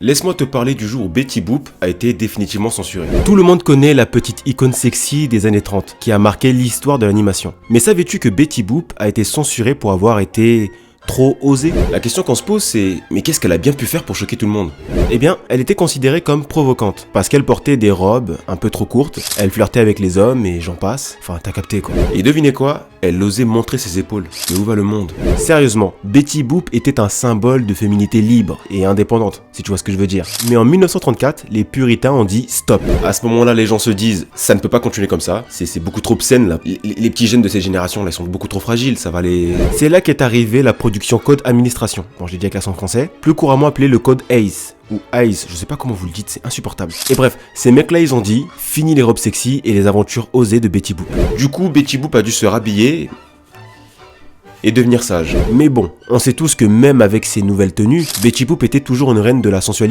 Laisse-moi te parler du jour où Betty Boop a été définitivement censurée. Tout le monde connaît la petite icône sexy des années 30 qui a marqué l'histoire de l'animation. Mais savais-tu que Betty Boop a été censurée pour avoir été trop osée? La question qu'on se pose c'est, mais qu'est-ce qu'elle a bien pu faire pour choquer tout le monde? Eh bien, elle était considérée comme provocante, parce qu'elle portait des robes un peu trop courtes, elle flirtait avec les hommes et j'en passe, enfin t'as capté quoi. Et devinez quoi? Elle osait montrer ses épaules. Mais où va le monde? Sérieusement, Betty Boop était un symbole de féminité libre et indépendante, si tu vois ce que je veux dire. Mais en 1934, les puritains ont dit stop. À ce moment-là, les gens se disent, ça ne peut pas continuer comme ça, c'est beaucoup trop obscène là. Les petits jeunes de ces générations là, ils sont beaucoup trop fragiles, ça va les... C'est là qu'est arrivée la production Code Administration, bon je l'ai dit avec l'accent français, plus couramment appelé le Code ACE, ou ACE, je sais pas comment vous le dites, c'est insupportable. Et bref, ces mecs-là ils ont dit, fini les robes sexy et les aventures osées de Betty Boop. Du coup, Betty Boop a dû se rhabiller et devenir sage. Mais bon, on sait tous que même avec ses nouvelles tenues, Betty Boop était toujours une reine de la sensualité.